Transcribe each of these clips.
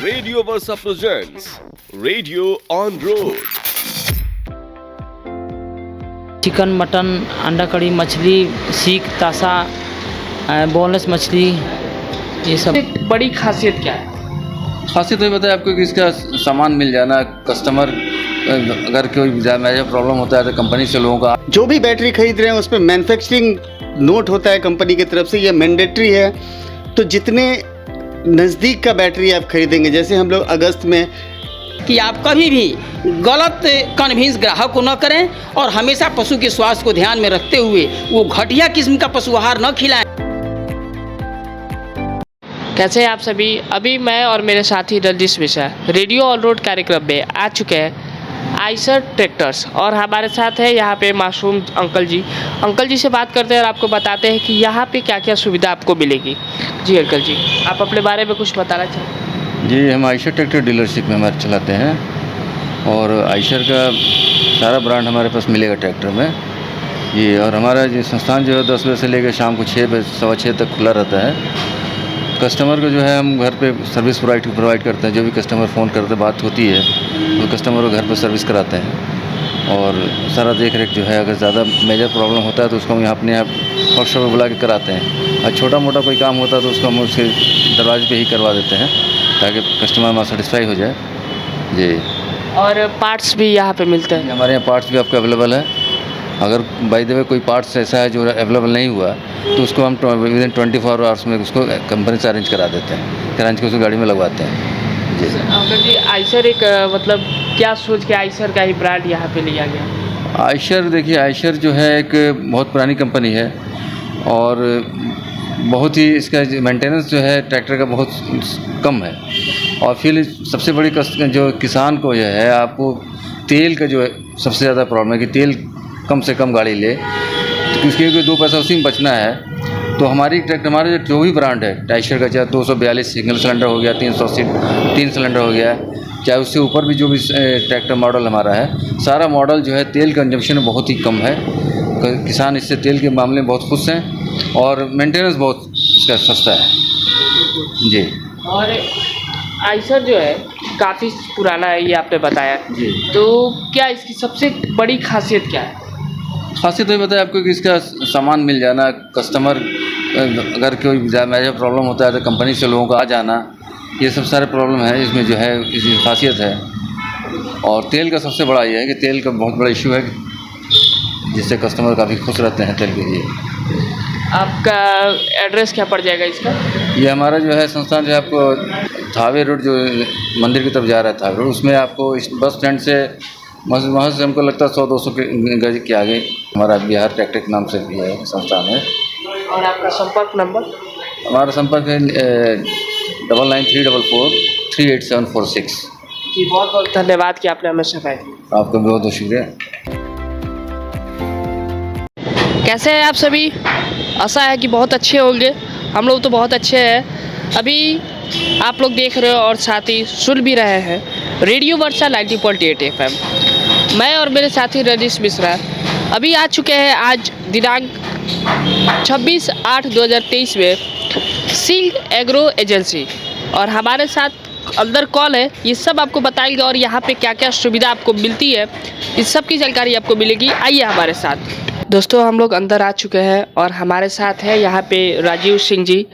Radio Versa presents Radio on Road. Chicken, mutton, अंडा कड़ी, मछली, सीख, तासा, बोनलेस मछली, ये सब। बड़ी खासियत क्या है? खासियत तो ये बताए आपको कि इसका सामान मिल जाना, कस्टमर अगर कोई मेजर प्रॉब्लम होता है तो कंपनी से लोगों का जो भी बैटरी खरीद रहे हैं उस पर मैन्युफैक्चरिंग नोट होता है कंपनी की तरफ से, ये मैंडेटरी है। तो जितने नज़दीक का बैटरी आप खरीदेंगे, जैसे हम लोग अगस्त में कि आप कभी भी गलत कन्विंस ग्राहक को न करें और हमेशा पशु के स्वास्थ्य को ध्यान में रखते हुए वो घटिया किस्म का पशु आहार न खिलाएं। कैसे हैं आप सभी? अभी मैं और मेरे साथी Rajneesh Mishra radio on road कार्यक्रम में आ चुके हैं आइसर ट्रैक्टर्स, और हमारे साथ है यहाँ पे मासूम अंकल जी। अंकल जी से बात करते हैं और आपको बताते हैं कि यहाँ पे क्या क्या सुविधा आपको मिलेगी। जी अंकल जी, आप अपने बारे में कुछ बताना चाहें? जी, हम आइशर ट्रैक्टर डीलरशिप में हमारे चलाते हैं और आइशर का सारा ब्रांड हमारे पास मिलेगा ट्रैक्टर में जी। और हमारा जो संस्थान जो है 10 बजे से लेकर शाम को 6 बजे 6:15 तक खुला रहता है। कस्टमर को जो है हम घर पे सर्विस प्रोवाइड करते हैं। जो भी कस्टमर फ़ोन करते बात होती है तो कस्टमर को घर पर सर्विस कराते हैं और सारा देख रेख जो है, अगर ज़्यादा मेजर प्रॉब्लम होता है तो उसको हम यहाँ अपने वर्कशॉप में बुला के कराते हैं। और छोटा मोटा कोई काम होता है तो उसको हम उसके दरवाजे पे ही करवा देते हैं ताकि कस्टमर हमारा सेटिस्फाई हो जाए जी। और पार्ट्स भी यहाँ पे मिलते हैं? हमारे यहाँ पार्ट्स भी आपको अवेलेबल है। अगर बाय द वे कोई पार्ट्स ऐसा है जो अवेलेबल नहीं हुआ तो उसको हम विदिन 24 आवर्स में उसको कंपनी से अरेंज करा देते हैं, अरेंज के उसको गाड़ी में लगवाते हैं जी। अंकल जी, आइसर एक मतलब क्या सोच के आइसर का ही ब्रांड यहाँ पे लिया गया? आइशर देखिए, आइशर जो है एक बहुत पुरानी कंपनी है और बहुत ही इसका मेंटेनेंस जो है ट्रैक्टर का बहुत कम है। और फिर सबसे बड़ी जो किसान को जो है, आपको तेल का जो है सबसे ज़्यादा प्रॉब्लम है कि तेल कम से कम गाड़ी ले, तो इसके 2 पैसा उसी में बचना है। तो हमारे जो भी ब्रांड है आइशर का, चाहे 242 सिंगल सिलेंडर हो गया, 380 3 सिलेंडर हो गया, चाहे उससे ऊपर भी जो भी ट्रैक्टर मॉडल हमारा है, सारा मॉडल जो है तेल कंजम्पशन बहुत ही कम है। किसान इससे तेल के मामले में बहुत खुश हैं और मेंटेनेंस बहुत इसका सस्ता है जी। और आइसर जो है काफ़ी पुराना है, ये आपने बताया जी। तो क्या इसकी सबसे बड़ी खासियत क्या है? खासियत तो ये बताए आपको कि इसका सामान मिल जाना, कस्टमर अगर कोई मेजर प्रॉब्लम होता है तो कंपनी से लोगों का आ जाना, ये सब सारे प्रॉब्लम है इसमें जो है, इसकी खासियत है। और तेल का सबसे बड़ा ये है कि तेल का बहुत बड़ा इशू है जिससे कस्टमर काफ़ी खुश रहते हैं तेल के लिए। आपका एड्रेस क्या पड़ जाएगा इसका? ये हमारा जो है संस्थान जो है आपको थावे रोड जो मंदिर की तरफ जा रहा है, थावे रोड, उसमें आपको इस बस स्टैंड से वहाँ से हमको लगता है 100-200 गज के आगे हमारा बिहार ट्रैक्टर के नाम से है संस्थान है। और आपका संपर्क नंबर? हमारा संपर्क है 9934438746। जी, बहुत बहुत धन्यवाद कि आपने हमें समय दिया। आपका बहुत बहुत शुक्रिया। कैसे हैं आप सभी? आशा है कि बहुत अच्छे होंगे। हम लोग तो बहुत अच्छे हैं। अभी आप लोग देख रहे हो और साथ ही सुन भी रहे हैं रेडियो वर्षा 90.8 FM। मैं और मेरे साथी रजनीश मिश्रा अभी आ चुके हैं आज दिनांक 26/8/2023 में सिंह एग्रो एजेंसी, और हमारे साथ अंदर कॉल है। ये सब आपको बताएंगे और यहाँ पे क्या क्या सुविधा आपको मिलती है, इस सब की जानकारी आपको मिलेगी। आइए हमारे साथ। दोस्तों, हम लोग अंदर आ चुके हैं और हमारे साथ है यहाँ पे राजीव सिंह जी।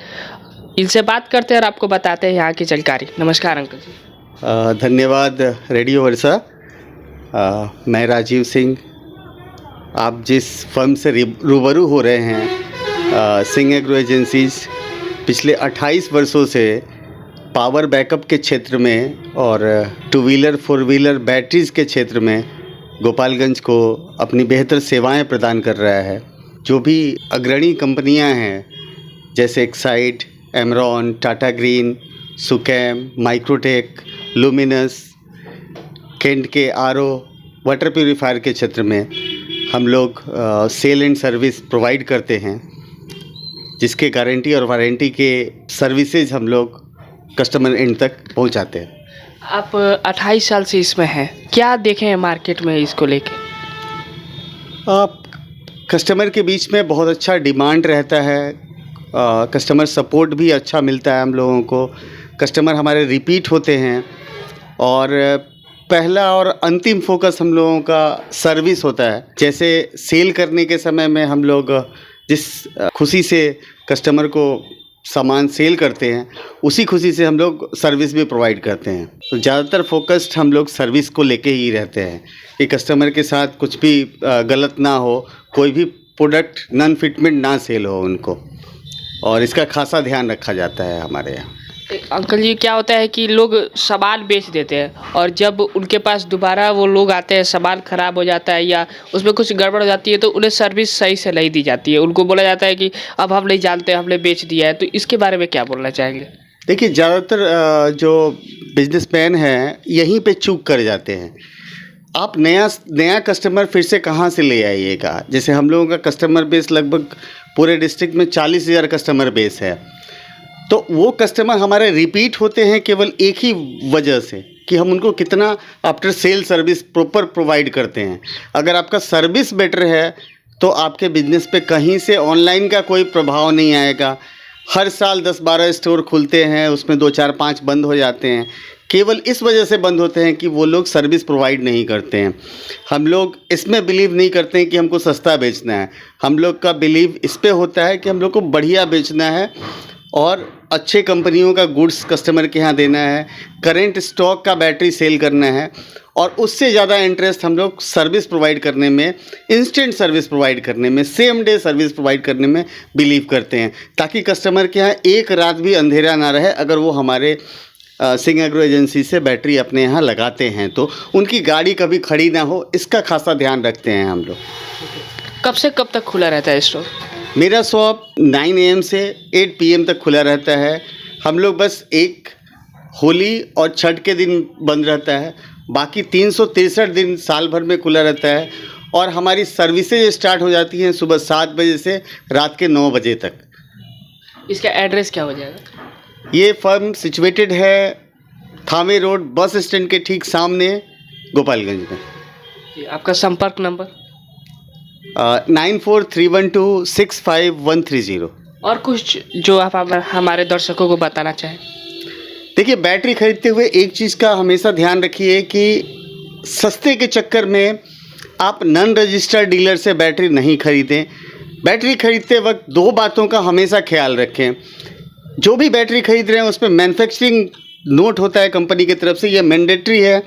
इनसे बात करते हैं और आपको बताते हैं यहाँ की जानकारी। नमस्कार अंकल जी। धन्यवाद रेडियो वर्षा। मैं राजीव सिंह। आप जिस फर्म से रूबरू हो रहे हैं, सिंह एग्रो एजेंसीज पिछले 28 वर्षों से पावर बैकअप के क्षेत्र में और 2 व्हीलर 4 व्हीलर बैटरीज़ के क्षेत्र में गोपालगंज को अपनी बेहतर सेवाएं प्रदान कर रहा है। जो भी अग्रणी कंपनियां हैं जैसे Exide, Amaron, Tata Green, Sukam, Microtek, Luminous, Kent के आरओ, वाटर प्यूरीफायर के क्षेत्र में हम लोग सेल एंड सर्विस प्रोवाइड करते हैं, जिसके गारंटी और वारंटी के सर्विसेज हम लोग कस्टमर एंड तक पहुंचाते हैं। आप 28 साल से इसमें हैं, क्या देखे हैं मार्केट में इसको लेके? कस्टमर के बीच में बहुत अच्छा डिमांड रहता है, कस्टमर सपोर्ट भी अच्छा मिलता है हम लोगों को। कस्टमर हमारे रिपीट होते हैं। और पहला और अंतिम फोकस हम लोगों का सर्विस होता है। जैसे सेल करने के समय में हम लोग जिस खुशी से कस्टमर को सामान सेल करते हैं, उसी खुशी से हम लोग सर्विस भी प्रोवाइड करते हैं। तो ज़्यादातर फोकस्ड हम लोग सर्विस को लेके ही रहते हैं कि कस्टमर के साथ कुछ भी गलत ना हो, कोई भी प्रोडक्ट नॉन फिटमेंट ना सेल हो उनको, और इसका खासा ध्यान रखा जाता है हमारे यहाँ। अंकल जी, क्या होता है कि लोग सामान बेच देते हैं और जब उनके पास दोबारा वो लोग आते हैं, सामान ख़राब हो जाता है या उसमें कुछ गड़बड़ हो जाती है, तो उन्हें सर्विस सही से नहीं दी जाती है। उनको बोला जाता है कि अब हम नहीं जानते, हमने बेच दिया है। तो इसके बारे में क्या बोलना चाहेंगे? देखिए, ज़्यादातर जो बिजनेसमैन हैं यहीं पे चूक कर जाते हैं। आप नया कस्टमर फिर से कहाँ से ले आइएगा? जैसे हम लोगों का कस्टमर बेस लगभग पूरे डिस्ट्रिक्ट में 40,000 कस्टमर बेस है। तो वो कस्टमर हमारे रिपीट होते हैं केवल एक ही वजह से कि हम उनको कितना after sale service proper provide करते हैं। अगर आपका सर्विस बेटर है तो आपके बिजनेस पे कहीं से ऑनलाइन का कोई प्रभाव नहीं आएगा। हर साल 10-12 स्टोर खुलते हैं, उसमें 2, 4, 5 बंद हो जाते हैं। केवल इस वजह से बंद होते हैं कि वो लोग सर्विस प्रोवाइड नहीं करते हैं। हम लोग इसमें बिलीव नहीं करते हैं कि हमको सस्ता बेचना है। हम लोग का बिलीव इस पे होता है कि हम लोग को बढ़िया बेचना है और अच्छे कंपनियों का गुड्स कस्टमर के यहाँ देना है, करेंट स्टॉक का बैटरी सेल करना है, और उससे ज़्यादा इंटरेस्ट हम लोग सर्विस प्रोवाइड करने में, इंस्टेंट सर्विस प्रोवाइड करने में, सेम डे सर्विस प्रोवाइड करने में बिलीव करते हैं, ताकि कस्टमर के यहाँ एक रात भी अंधेरा ना रहे। अगर वो हमारे सिंह एग्रो एजेंसी से बैटरी अपने यहाँ लगाते हैं तो उनकी गाड़ी कभी खड़ी ना हो, इसका खासा ध्यान रखते हैं हम लोग। कब से कब तक खुला रहता है स्टोर? मेरा शॉप 9 AM से 8 PM तक खुला रहता है। हम लोग बस एक होली और छठ के दिन बंद रहता है, बाकी 363 दिन साल भर में खुला रहता है। और हमारी सर्विसेज स्टार्ट हो जाती हैं सुबह 7 बजे से रात के 9 बजे तक। इसका एड्रेस क्या हो जाएगा? ये फर्म सिचुएटेड है थावे रोड बस स्टैंड के ठीक सामने, गोपालगंज में। आपका संपर्क नंबर? 9431265130। और कुछ जो आप हमारे दर्शकों को बताना चाहें? देखिए, बैटरी खरीदते हुए एक चीज़ का हमेशा ध्यान रखिए कि सस्ते के चक्कर में आप नॉन रजिस्टर्ड डीलर से बैटरी नहीं खरीदें। बैटरी खरीदते वक्त 2 बातों का हमेशा ख्याल रखें। जो भी बैटरी खरीद रहे हैं उसमें मैन्युफैक्चरिंग नोट होता है कंपनी की तरफ से, यह मैंडेटरी है।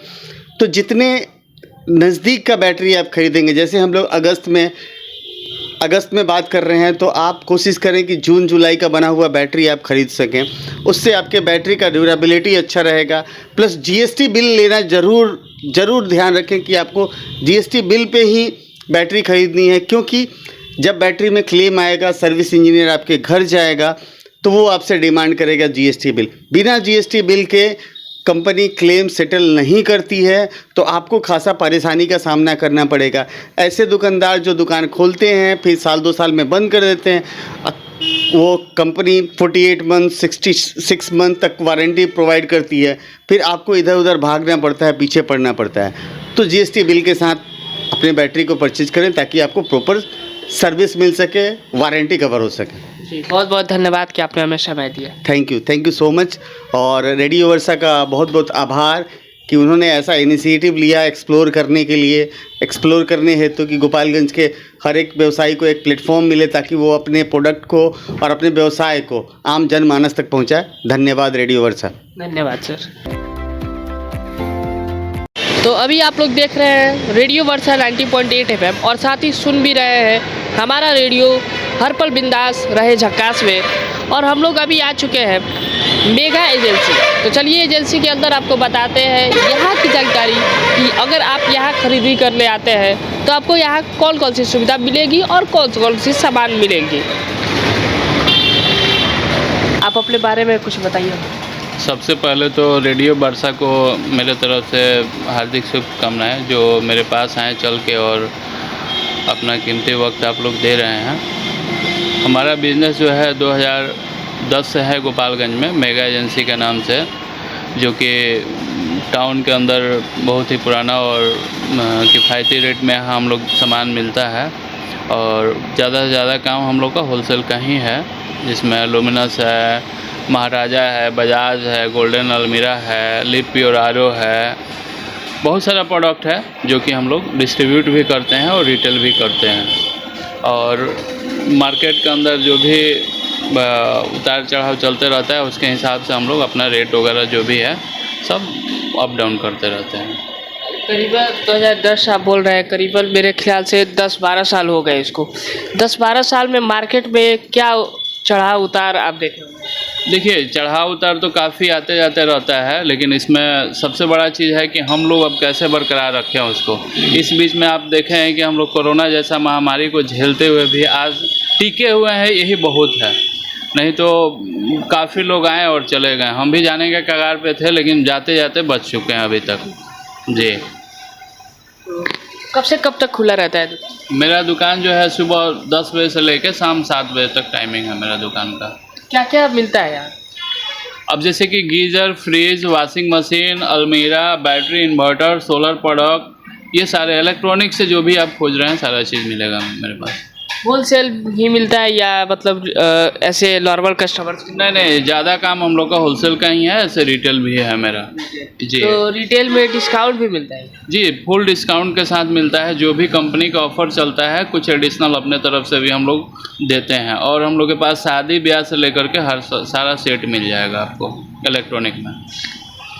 तो जितने नज़दीक का बैटरी आप खरीदेंगे, जैसे हम लोग अगस्त में बात कर रहे हैं, तो आप कोशिश करें कि जून जुलाई का बना हुआ बैटरी आप खरीद सकें। उससे आपके बैटरी का ड्यूरेबिलिटी अच्छा रहेगा। प्लस GST बिल लेना ज़रूर ध्यान रखें कि आपको GST बिल पे ही बैटरी खरीदनी है, क्योंकि जब बैटरी में क्लेम आएगा, सर्विस इंजीनियर आपके घर जाएगा तो वो आपसे डिमांड करेगा GST बिल। बिना GST बिल के कंपनी क्लेम सेटल नहीं करती है, तो आपको खासा परेशानी का सामना करना पड़ेगा। ऐसे दुकानदार जो दुकान खोलते हैं फिर साल 2 साल में बंद कर देते हैं, वो कंपनी 48 मंथ 66 मंथ तक वारंटी प्रोवाइड करती है, फिर आपको इधर उधर भागना पड़ता है, पीछे पड़ना पड़ता है। तो GST बिल के साथ अपने बैटरी को परचेज करें ताकि आपको प्रॉपर सर्विस मिल सके, वारंटी कवर हो सके। जी, बहुत बहुत धन्यवाद कि आपने हमें समय दिया। Thank you so much. और रेडियो वर्षा का बहुत बहुत आभार कि उन्होंने ऐसा इनिशिएटिव लिया एक्सप्लोर करने हेतु कि गोपालगंज के हर एक व्यवसायी को एक प्लेटफॉर्म मिले ताकि वो अपने प्रोडक्ट को और अपने व्यवसाय को आम जनमानस तक पहुंचाए। धन्यवाद रेडियो वर्षा। धन्यवाद सर। तो अभी आप लोग देख रहे हैं रेडियो वर्षा 90.8 FM और साथ ही सुन भी रहे हैं हमारा रेडियो हर पल बिंदास रहे झक्कास में। और हम लोग अभी आ चुके हैं मेगा एजेंसी। तो चलिए एजेंसी के अंदर आपको बताते हैं यहाँ की जानकारी कि अगर आप यहाँ खरीदी करने आते हैं तो आपको यहाँ कौन कौन सी सुविधा मिलेगी और कौन सी सामान मिलेंगी। आप अपने बारे में कुछ बताइए। सबसे पहले तो रेडियो वर्षा को मेरे तरफ से हार्दिक शुभकामनाएं, जो मेरे पास आए चल के और अपना कीमती वक्त आप लोग दे रहे हैं। हमारा बिज़नेस जो है 2010 से है गोपालगंज में मेगा एजेंसी के नाम से, जो कि टाउन के अंदर बहुत ही पुराना और किफ़ायती रेट में हम लोग सामान मिलता है। और ज़्यादा से ज़्यादा काम हम लोग का होलसेल का ही है, जिसमें लुमिनस है, महाराजा है, बजाज है, गोल्डन अलमीरा है, लिप प्योर आरो है, बहुत सारा प्रोडक्ट है जो कि हम लोग डिस्ट्रीब्यूट भी करते हैं और रिटेल भी करते हैं। और मार्केट के अंदर जो भी उतार चढ़ाव चलते रहता है उसके हिसाब से हम लोग अपना रेट वगैरह जो भी है सब अप डाउन करते रहते हैं। करीबन 2010 आप बोल रहे हैं, करीबन मेरे ख्याल से 10-12 साल हो गए इसको। 10-12 साल में मार्केट में क्या चढ़ाव उतार आप देखे होंगे? देखिए, चढ़ाव उतार तो काफ़ी आते जाते रहता है, लेकिन इसमें सबसे बड़ा चीज़ है कि हम लोग अब कैसे बरकरार रखें उसको। इस बीच में आप देखे हैं कि हम लोग कोरोना जैसा महामारी को झेलते हुए भी आज टिके हुए हैं, यही बहुत है। नहीं तो काफ़ी लोग आए और चले गए। हम भी जाने के कगार पे थे, लेकिन जाते जाते बच चुके हैं अभी तक। जी। कब से कब तक खुला रहता है? मेरा दुकान जो है सुबह 10 बजे से लेकर शाम 7 बजे तक टाइमिंग है मेरा दुकान का। क्या क्या मिलता है यार? अब जैसे कि गीज़र, फ्रिज, वॉशिंग मशीन, अलमीरा, बैटरी, इन्वर्टर, सोलर प्रोडक्ट, ये सारे इलेक्ट्रॉनिक से जो भी आप खोज रहे हैं सारा चीज़ मिलेगा मेरे पास। होलसेल ही मिलता है या मतलब ऐसे नॉर्मल कस्टमर्स? नहीं, ज़्यादा काम हम लोग का होलसेल का ही है, ऐसे रिटेल भी है मेरा। जी। तो रिटेल में डिस्काउंट भी मिलता है? जी, फुल डिस्काउंट के साथ मिलता है। जो भी कंपनी का ऑफ़र चलता है कुछ एडिशनल अपने तरफ से भी हम लोग देते हैं। और हम लोग के पास शादी ब्याह से लेकर के हर सारा सेट मिल जाएगा आपको इलेक्ट्रॉनिक में।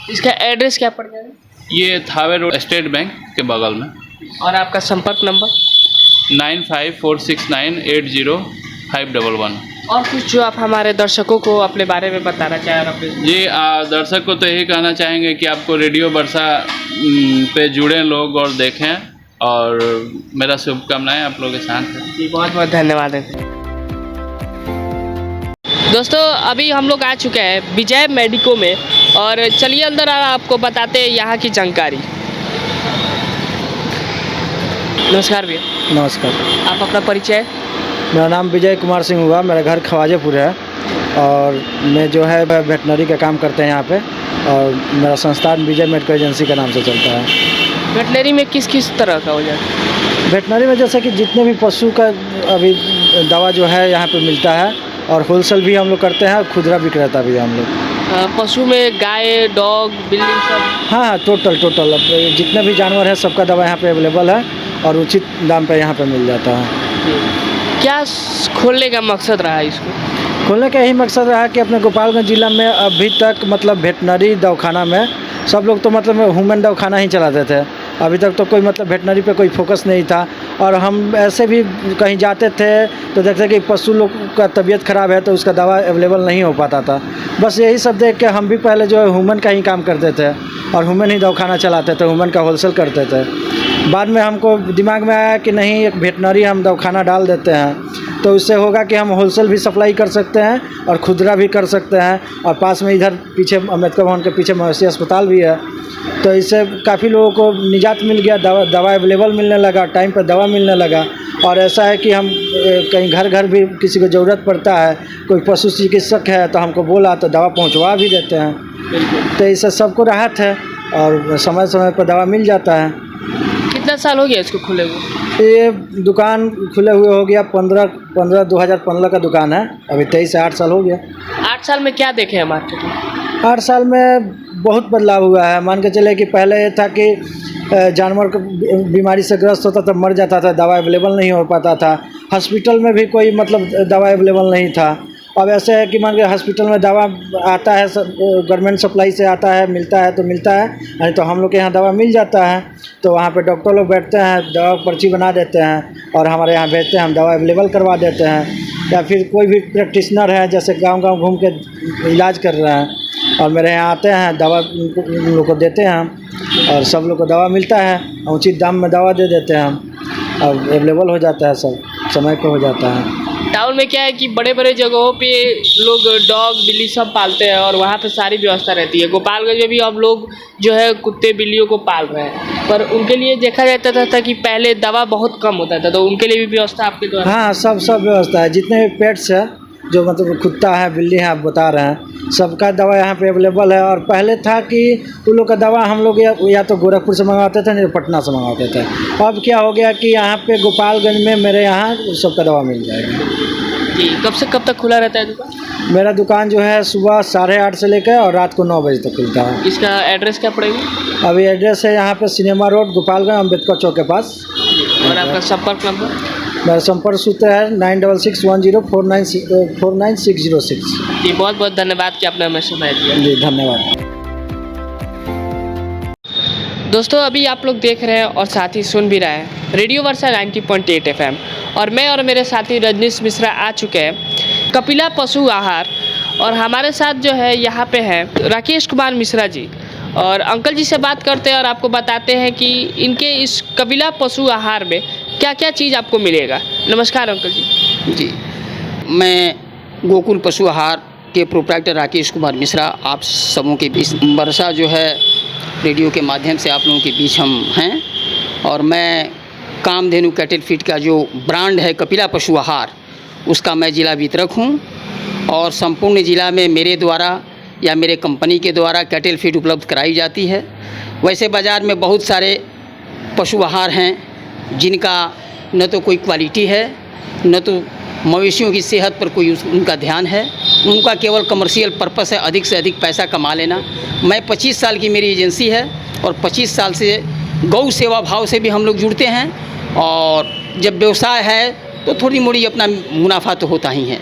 इसका एड्रेस क्या पड़ जाएगा? ये थावे रोड स्टेट बैंक के बगल में। और आपका संपर्क नंबर? 9546980511। और कुछ जो आप हमारे दर्शकों को अपने बारे में बताना चाहें? अपने जी, दर्शक को तो यही कहना चाहेंगे कि आपको रेडियो वर्षा पे जुड़े लोग और देखें, और मेरा शुभकामनाएं आप लोगों के साथ हैं। जी, बहुत बहुत धन्यवाद है। दोस्तों, अभी हम लोग आ चुके हैं विजय मेडिको में, और चलिए अंदर आपको बताते हैं यहाँ की जानकारी। नमस्कार भैया। नमस्कार। आप अपना परिचय? मेरा नाम विजय कुमार सिंह हुआ, मेरा घर खवाजेपुर है, और मैं जो है वेटनरी का काम करते हैं यहाँ पे, और मेरा संस्थान विजय मेडिकल एजेंसी के नाम से चलता है। वेटनरी में किस किस तरह का हो जाता है? वेटनरी में जैसे कि जितने भी पशु का अभी दवा जो है यहाँ पे मिलता है, और होलसेल भी हम लोग करते हैं, और खुदरा विक्रेता भी हम लोग। पशु में गाय, डॉग, बिल्ली सब? हाँ, टोटल जितने भी जानवर हैं सबका दवा यहाँ पे अवेलेबल है, और उचित दाम पे यहाँ पे मिल जाता है। क्या खोलने का मकसद रहा इसको? खोलने का यही मकसद रहा कि अपने गोपालगंज ज़िला में अभी तक मतलब वेटनरी दवाखाना में सब लोग तो मतलब ह्यूमन दवाखाना ही चलाते थे। अभी तक तो कोई मतलब वेटनरी पे कोई फोकस नहीं था, और हम ऐसे भी कहीं जाते थे तो देखते कि पशु लोग का तबीयत ख़राब है तो उसका दवा अवेलेबल नहीं हो पाता था। बस यही सब देख के हम भी पहले जो है ह्यूमन का ही काम करते थे, और ह्यूमन ही दवाखाना चलाते थे, ह्यूमन का होलसेल करते थे। बाद में हमको दिमाग में आया कि नहीं, एक वेटनरी हम दवाखाना डाल देते हैं, तो उससे होगा कि हम होलसेल भी सप्लाई कर सकते हैं और खुदरा भी कर सकते हैं, और पास में इधर पीछे अम्बेडकर भवन के पीछे मवेशी अस्पताल भी है, तो इससे काफ़ी लोगों को निजात मिल गया। दवा अवेलेबल मिलने लगा, टाइम पर दवा मिलने लगा। और ऐसा है कि हम कहीं घर घर भी किसी को ज़रूरत पड़ता है, कोई पशु चिकित्सक है तो हमको बोला तो दवा पहुंचवा भी देते हैं। तो इससे सबको राहत है, और समय समय पर दवा मिल जाता है। कितना साल हो गया इसको खुले हुए? ये दुकान खुले हुए हो गया 2015 का दुकान है, अभी 23 से 8 साल हो गया। 8 साल में क्या देखे हैं मार्केट में? 8 साल में बहुत बदलाव हुआ है। मान के चले कि पहले ये था कि जानवर को बीमारी से ग्रस्त होता था, मर जाता था, दवा अवेलेबल नहीं हो पाता था। हॉस्पिटल में भी कोई मतलब दवा अवेलेबल नहीं था। अब ऐसे है कि मान के हॉस्पिटल में दवा आता है, गवर्नमेंट सप्लाई से आता है, मिलता है तो मिलता है, नहीं तो हम लोग के यहाँ दवा मिल जाता है। तो वहाँ पे डॉक्टर लोग बैठते हैं, दवा पर्ची बना देते हैं और हमारे यहाँ भेजते हैं, हम दवा अवेलेबल करवा देते हैं। या फिर कोई भी प्रैक्टिशनर है जैसे गांव-गांव घूम के इलाज कर रहे हैं और मेरे यहाँ आते हैं, दवा उन लोग को देते हैं और सब लोग को दवा मिलता है, उचित दाम में दवा दे देते हैं हम, और अवेलेबल हो जाता है, सब समय पे हो जाता है। टाउन में क्या है कि बड़े बड़े जगहों पे लोग डॉग बिल्ली सब पालते हैं और वहाँ पे सारी व्यवस्था रहती है। गोपालगंज में भी अब लोग जो है कुत्ते बिल्लियों को पाल रहे हैं, पर उनके लिए देखा जाता था कि पहले दवा बहुत कम होता था, तो उनके लिए भी व्यवस्था आपके द्वारा? हाँ, सब व्यवस्था है। जितने भी पेट्स है, जो मतलब कुत्ता है, बिल्ली है, आप बता रहे हैं, सबका दवा यहाँ पे अवेलेबल है। और पहले था कि उन लोग का दवा हम लोग या तो गोरखपुर से मंगवाते थे, नहीं तो पटना से मंगवाते थे। अब क्या हो गया कि यहाँ पे गोपालगंज में मेरे यहाँ सबका दवा मिल जाएगा। जी, कब से कब तक खुला रहता है दुकान? मेरा दुकान जो है सुबह 8:30 से लेकर और रात को 9 बजे तक खुलता है। इसका एड्रेस क्या पड़ेगा? अभी एड्रेस है यहाँ पे सिनेमा रोड, गोपालगंज, अम्बेडकर चौक के पास। और आपका संपर्क नंबर? मेरा संपर्क सूत्र है 9661049606। जी, बहुत बहुत धन्यवाद कि आपने हमें समय दिया। जी धन्यवाद। दोस्तों, अभी आप लोग देख रहे हैं और साथ ही सुन भी रहे हैं रेडियो वर्षा 90.8 FM, और मैं और मेरे साथी रजनीश मिश्रा आ चुके हैं कपिला पशु आहार, और हमारे साथ जो है यहाँ पे हैं राकेश कुमार मिश्रा जी। और अंकल जी से बात करते हैं और आपको बताते हैं कि इनके इस कपिला पशु आहार में क्या क्या चीज़ आपको मिलेगा। नमस्कार अंकल जी। जी, मैं गोकुल पशु आहार के प्रोप्राइटर राकेश कुमार मिश्रा आप सबों के बीच वर्षा जो है रेडियो के माध्यम से आप लोगों के बीच हम हैं। और मैं कामधेनु कैटल फीड का जो ब्रांड है कपिला पशु आहार, उसका मैं जिला वितरक हूं, और संपूर्ण ज़िला में मेरे द्वारा या मेरे कंपनी के द्वारा कैटल फीड उपलब्ध कराई जाती है। वैसे बाज़ार में बहुत सारे पशु आहार हैं जिनका न तो कोई क्वालिटी है, न तो मवेशियों की सेहत पर कोई उनका ध्यान है, उनका केवल कमर्शियल पर्पस है अधिक से अधिक पैसा कमा लेना। मैं 25 साल की मेरी एजेंसी है, और 25 साल से गौ सेवा भाव से भी हम लोग जुड़ते हैं, और जब व्यवसाय है तो थोड़ी मोड़ी अपना मुनाफा तो होता ही है।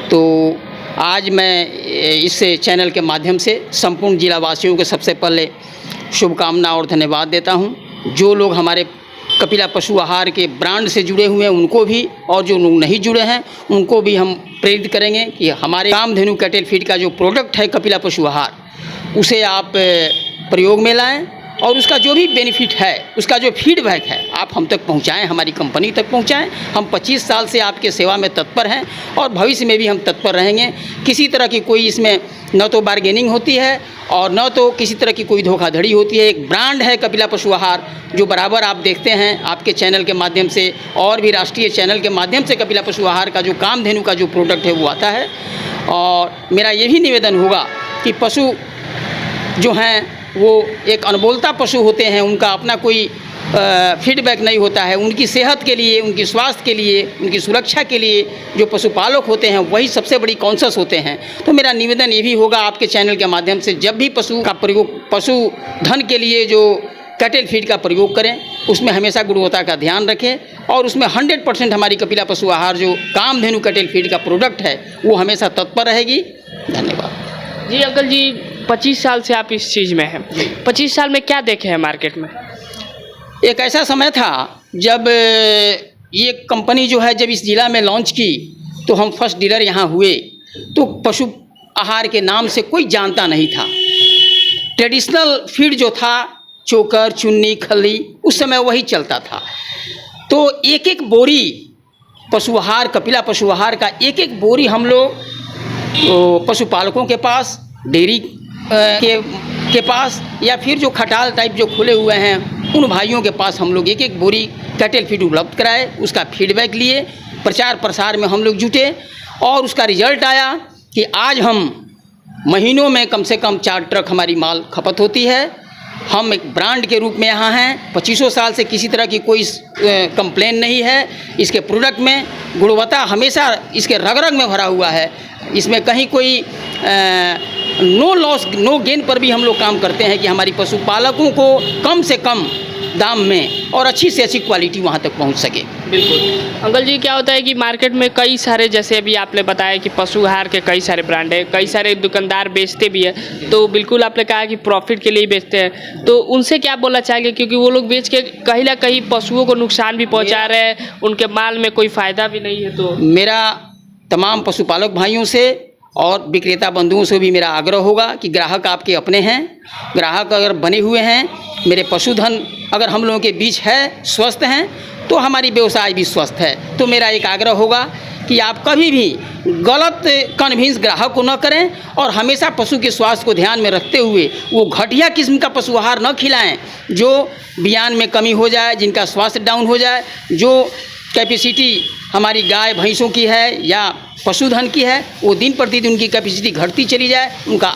तो आज मैं इस चैनल के माध्यम से संपूर्ण जिला वासियों को सबसे पहले शुभकामना और धन्यवाद देता हूं। जो लोग हमारे कपिला पशु आहार के ब्रांड से जुड़े हुए हैं उनको भी, और जो लोग नहीं जुड़े हैं उनको भी हम प्रेरित करेंगे कि हमारे कामधेनु कैटल फीड का जो प्रोडक्ट है कपिला पशु आहार, उसे आप प्रयोग में लाएं, और उसका जो भी बेनिफिट है, उसका जो फीडबैक है, आप हम तक पहुंचाएं, हमारी कंपनी तक पहुंचाएं। हम 25 साल से आपके सेवा में तत्पर हैं, और भविष्य में भी हम तत्पर रहेंगे। किसी तरह की कोई इसमें न तो बार्गेनिंग होती है और न तो किसी तरह की कोई धोखाधड़ी होती है। एक ब्रांड है कपिला पशु आहार, जो बराबर आप देखते हैं आपके चैनल के माध्यम से और भी राष्ट्रीय चैनल के माध्यम से कपिला पशु आहार का जो कामधेनु का जो प्रोडक्ट है वो आता है। और मेरा ये भी निवेदन होगा कि पशु जो हैं वो एक अनबोलता पशु होते हैं, उनका अपना कोई फीडबैक नहीं होता है। उनकी सेहत के लिए, उनकी स्वास्थ्य के लिए, उनकी सुरक्षा के लिए जो पशुपालक होते हैं वही सबसे बड़ी कॉन्शस होते हैं। तो मेरा निवेदन ये भी होगा आपके चैनल के माध्यम से, जब भी पशु का प्रयोग, पशुधन के लिए जो कैटल फीड का प्रयोग करें, उसमें हमेशा गुणवत्ता का ध्यान रखें, और उसमें 100% हमारी कपिला पशु आहार जो कामधेनु कैटल फीड का प्रोडक्ट है वो हमेशा तत्पर रहेगी। धन्यवाद। जी अंकल जी, 25 साल से आप इस चीज़ में हैं, 25 साल में क्या देखे हैं मार्केट में? एक ऐसा समय था जब ये कंपनी जो है जब इस ज़िला में लॉन्च की तो हम फर्स्ट डीलर यहाँ हुए, तो पशु आहार के नाम से कोई जानता नहीं था। ट्रेडिशनल फीड जो था, चोकर, चुन्नी, खली, उस समय वही चलता था। तो एक एक बोरी पशु आहार, कपिला पशु आहार का एक एक बोरी हम लोग पशुपालकों के पास, डेयरी के पास, या फिर जो खटाल टाइप जो खुले हुए हैं उन भाइयों के पास हम लोग एक एक बोरी कैटल फीड उपलब्ध कराए। उसका फीडबैक लिए, प्रचार प्रसार में हम लोग जुटे, और उसका रिजल्ट आया कि आज हम महीनों में कम से कम 4 ट्रक हमारी माल खपत होती है। हम एक ब्रांड के रूप में यहाँ हैं। 25 साल से किसी तरह की कोई कंप्लेन नहीं है। इसके प्रोडक्ट में गुणवत्ता हमेशा इसके रग रग में भरा हुआ है। इसमें कहीं कोई नो लॉस नो गेन पर भी हम लोग काम करते हैं कि हमारी पशुपालकों को कम से कम दाम में और अच्छी से अच्छी क्वालिटी वहाँ तक पहुँच सके। बिल्कुल अंकल जी, क्या होता है कि मार्केट में कई सारे, जैसे अभी आपने बताया कि पशु आहार के कई सारे ब्रांड है, कई सारे दुकानदार बेचते भी है, तो बिल्कुल आपने कहा कि प्रॉफिट के लिए बेचते हैं, तो उनसे क्या बोलना चाहेंगे? क्योंकि वो लोग बेच के कहीं ना कहीं पशुओं को नुकसान भी पहुँचा रहे हैं, उनके माल में कोई फ़ायदा भी नहीं है। तो मेरा तमाम पशुपालक भाइयों से और विक्रेता बंधुओं से भी मेरा आग्रह होगा कि ग्राहक आपके अपने हैं। ग्राहक अगर बने हुए हैं, मेरे पशुधन अगर हम लोगों के बीच है, स्वस्थ हैं, तो हमारी व्यवसाय भी स्वस्थ है। तो मेरा एक आग्रह होगा कि आप कभी भी गलत कन्विंस ग्राहक को न करें, और हमेशा पशु के स्वास्थ्य को ध्यान में रखते हुए वो घटिया किस्म का पशु आहार न खिलाएं जो बयान में कमी हो जाए, जिनका स्वास्थ्य डाउन हो जाए, जो कैपेसिटी हमारी गाय भैंसों की है या पशुधन की है वो दिन प्रतिदिन उनकी कैपेसिटी घटती चली जाए, उनका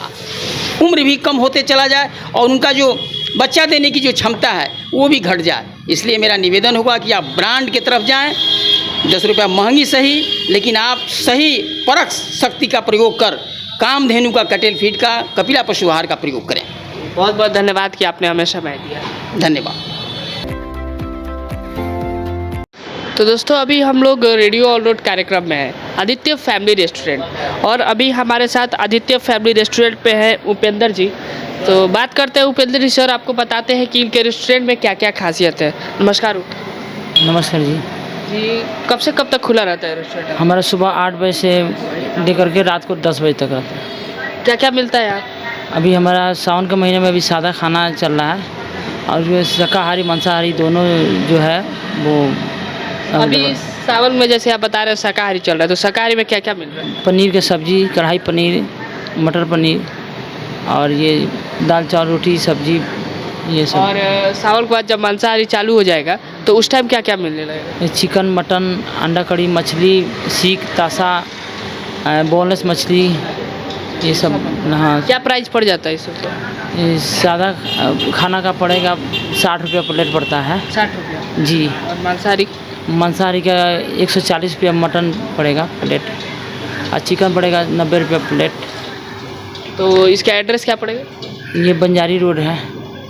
उम्र भी कम होते चला जाए, और उनका जो बच्चा देने की जो क्षमता है वो भी घट जाए। इसलिए मेरा निवेदन होगा कि आप ब्रांड की तरफ जाएं, 10 रुपया महंगी सही, लेकिन आप सही परख शक्ति का प्रयोग कर कामधेनु का, कटेल फीड का, कपिला पशु आहार का प्रयोग करें। बहुत बहुत धन्यवाद कि आपने हमें समय दिया। धन्यवाद। तो दोस्तों अभी हम लोग रेडियो ऑन रोड कार्यक्रम में हैं, आदित्य फैमिली रेस्टोरेंट, और अभी हमारे साथ आदित्य फैमिली रेस्टोरेंट पे है उपेंद्र जी। तो बात करते हैं उपेंद्र जी, सर आपको बताते हैं कि इनके रेस्टोरेंट में क्या क्या खासियत है। नमस्कार। नमस्कार जी। जी कब से कब तक खुला रहता है रेस्टोरेंट? हमारा सुबह 8 बजे से लेकर के रात को 10 बजे तक रहता है। क्या क्या मिलता है यहाँ? अभी हमारा सावन के महीने में अभी सादा खाना चल रहा है, और जो शाकाहारी मांसाहारी दोनों जो है वो अभी सावन में जैसे आप बता रहे हैं शाकाहारी चल रहा है, तो शाकाहारी में क्या क्या मिल रहा है? पनीर की सब्जी, कढ़ाई पनीर, मटर पनीर, और ये दाल चावल रोटी सब्जी, ये सब। और सावन के बाद जब मांसाहारी चालू हो जाएगा तो उस टाइम क्या क्या मिलने लगेगा? चिकन, मटन, अंडा कड़ी, मछली, सीख, तासा, बोनलेस मछली, ये सब। हाँ। क्या प्राइस पड़ जाता है इस सबका? ये सादा खाना का पड़ेगा 60 रुपया प्लेट पड़ता है। 60 रुपया जी। और मांसाहारी? मांसाहारी का 140 रुपया मटन पड़ेगा प्लेट, और चिकन पड़ेगा 90 रुपया प्लेट। तो इसका एड्रेस क्या पड़ेगा? ये बंजारी रोड है।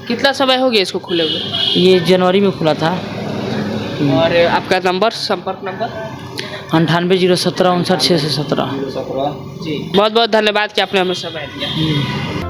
कितना समय हो गया इसको खुले हुए? ये जनवरी में खुला था। और आपका नंबर, संपर्क नंबर? 98 017 59 617। जी बहुत बहुत धन्यवाद कि आपने हमें समय दिया।